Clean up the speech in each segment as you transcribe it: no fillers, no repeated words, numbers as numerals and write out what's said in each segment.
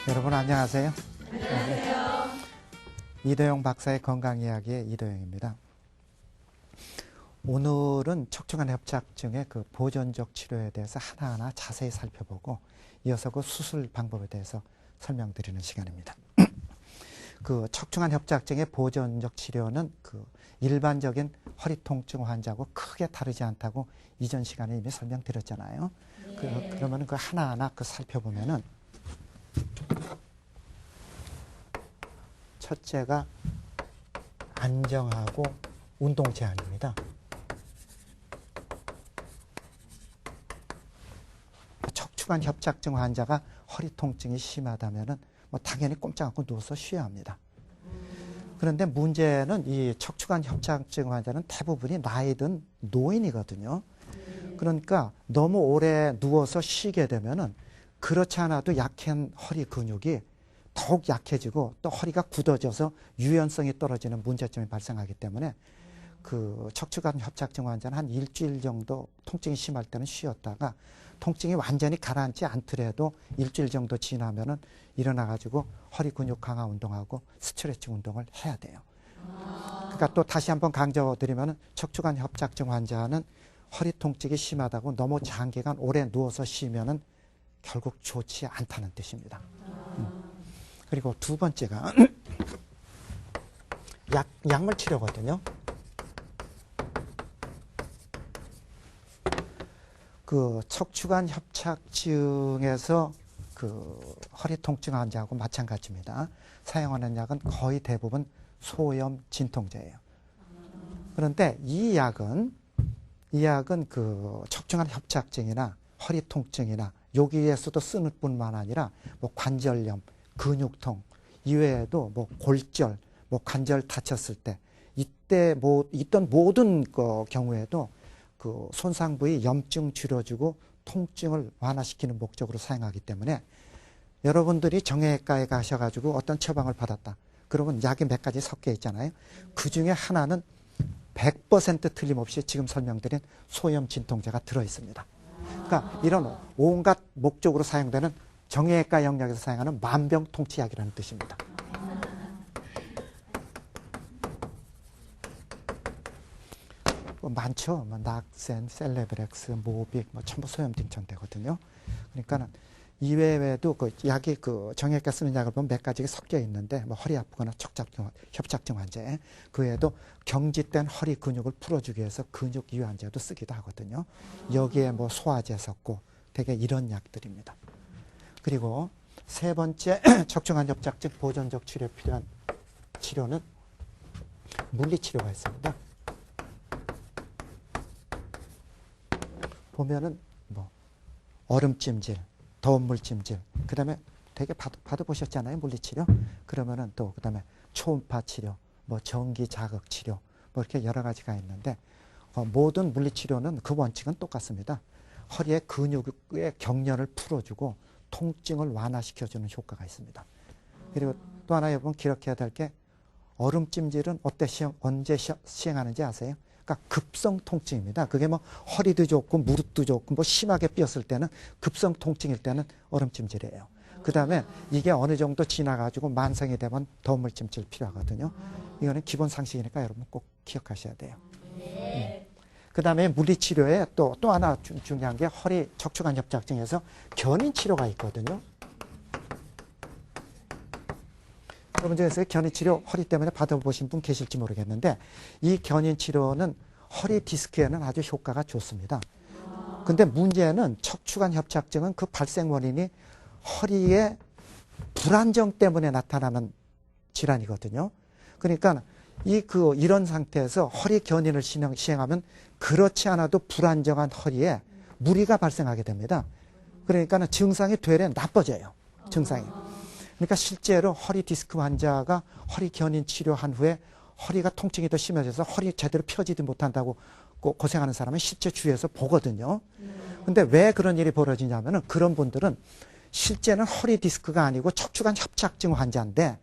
여러분 안녕하세요. 안녕하세요. 이도영 박사의 건강이야기의 이도영입니다. 오늘은 척추관 협착증의 그 보존적 치료에 대해서 하나하나 자세히 살펴보고 이어서 그 수술 방법에 대해서 설명드리는 시간입니다. 그 척추관 협착증의 보존적 치료는 그 일반적인 허리 통증 환자하고 크게 다르지 않다고 이전 시간에 이미 설명드렸잖아요. 네. 그러면 그 하나하나 그 살펴보면은 첫째가 안정하고 운동 제한입니다. 척추관 협착증 환자가 허리 통증이 심하다면은 뭐 당연히 꼼짝 않고 누워서 쉬어야 합니다. 그런데 문제는 이 척추관 협착증 환자는 대부분이 나이든 노인이거든요. 그러니까 너무 오래 누워서 쉬게 되면은 그렇지 않아도 약한 허리 근육이 더욱 약해지고 또 허리가 굳어져서 유연성이 떨어지는 문제점이 발생하기 때문에 그 척추관 협착증 환자는 한 일주일 정도 통증이 심할 때는 쉬었다가 통증이 완전히 가라앉지 않더라도 일주일 정도 지나면은 일어나가지고 허리 근육 강화 운동하고 스트레칭 운동을 해야 돼요. 그러니까 또 다시 한번 강조드리면은 척추관 협착증 환자는 허리 통증이 심하다고 너무 장기간 오래 누워서 쉬면은 결국 좋지 않다는 뜻입니다. 그리고 두 번째가 약물 치료거든요. 그 척추관 협착증에서 그 허리 통증 환자하고 마찬가지입니다. 사용하는 약은 거의 대부분 소염 진통제예요. 그런데 이 약은 그 척추관 협착증이나 허리 통증이나 여기에서도 쓰는 뿐만 아니라 뭐 관절염, 근육통 이외에도 뭐 골절, 뭐 관절 다쳤을 때 이때 뭐 있던 모든 그 경우에도 그 손상 부위 염증 줄여주고 통증을 완화시키는 목적으로 사용하기 때문에 여러분들이 정형외과에 가셔가지고 어떤 처방을 받았다. 그러면 약이 몇 가지 섞여 있잖아요. 그 중에 하나는 100% 틀림없이 지금 설명드린 소염 진통제가 들어있습니다. 그러니까 이런 온갖 목적으로 사용되는 정형외과 영역에서 사용하는 만병통치약이라는 뜻입니다. 뭐 많죠. 뭐 낙센, 셀레브렉스, 모빅, 뭐 전부 소염 진통제거든요. 그러니까는 이외에도 그 약이 그 정형외과 쓰는 약을 보면 몇 가지가 섞여 있는데 뭐 허리 아프거나 협착증 환자에 그 외에도 경직된 허리 근육을 풀어주기 위해서 근육 이완제도 쓰기도 하거든요. 여기에 뭐 소화제 섞고 되게 이런 약들입니다. 그리고 세 번째 척추관 협착증 보존적 치료에 필요한 치료는 물리치료가 있습니다. 보면은 뭐 얼음찜질, 더운 물찜질, 그 다음에 되게 받아보셨잖아요, 물리치료. 그러면은 또 그 다음에 초음파 치료, 뭐 전기 자극 치료, 뭐 이렇게 여러 가지가 있는데 모든 물리치료는 그 원칙은 똑같습니다. 허리의 근육의 경련을 풀어주고 통증을 완화시켜주는 효과가 있습니다. 그리고 또 하나 여러분 기억해야 될 게 얼음찜질은 언제 시행하는지 아세요? 그러니까 급성 통증입니다. 그게 뭐 허리도 좋고 무릎도 좋고 뭐 심하게 삐었을 때는 급성 통증일 때는 얼음찜질이에요. 그 다음에 이게 어느 정도 지나가지고 만성이 되면 더운 물찜질 필요하거든요. 이거는 기본 상식이니까 여러분 꼭 기억하셔야 돼요. 그 다음에 물리치료에 또 하나 중요한 게 허리 척추관 협착증에서 견인치료가 있거든요. 여러분 중에서 견인치료 허리 때문에 받아보신 분 계실지 모르겠는데 이 견인치료는 허리 디스크에는 아주 효과가 좋습니다. 근데 문제는 척추관 협착증은 그 발생 원인이 허리의 불안정 때문에 나타나는 질환이거든요. 그러니까 이런 상태에서 허리 견인을 시행하면 그렇지 않아도 불안정한 허리에 무리가 발생하게 됩니다. 그러니까 증상이 되레 나빠져요. 증상이. 그러니까 실제로 허리 디스크 환자가 허리 견인 치료한 후에 허리가 통증이 더 심해져서 허리 제대로 펴지지 못한다고 고생하는 사람은 실제 주위에서 보거든요. 근데 왜 그런 일이 벌어지냐면은 그런 분들은 실제는 허리 디스크가 아니고 척추관 협착증 환자인데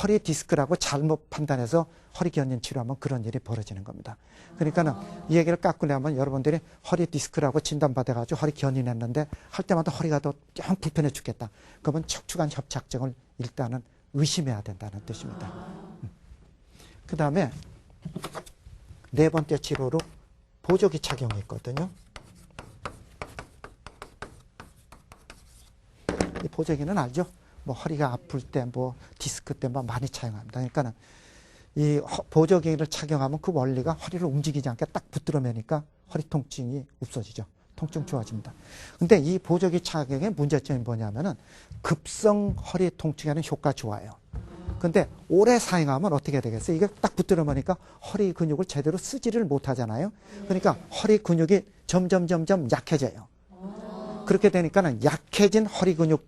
허리 디스크라고 잘못 판단해서 허리 견인 치료하면 그런 일이 벌어지는 겁니다. 그러니까는 이 얘기를 깎고 나면 여러분들이 허리 디스크라고 진단받아가지고 허리 견인했는데 할 때마다 허리가 더 영 불편해 죽겠다. 그러면 척추관 협착증을 일단은 의심해야 된다는 뜻입니다. 그 다음에 네 번째 치료로 보조기 착용이 있거든요. 이 보조기는 알죠? 뭐 허리가 아플 때, 뭐 디스크 때 뭐 많이 착용합니다. 그러니까는 이 보조기를 착용하면 그 원리가 허리를 움직이지 않게 딱 붙들어 매니까 허리 통증이 없어지죠. 통증 좋아집니다. 근데 이 보조기 착용의 문제점이 뭐냐면은 급성 허리 통증에는 효과 좋아요. 근데 오래 사용하면 어떻게 되겠어요? 이게 딱 붙들어 매니까 허리 근육을 제대로 쓰지를 못하잖아요. 그러니까 허리 근육이 점점 약해져요. 그렇게 되니까는 약해진 허리 근육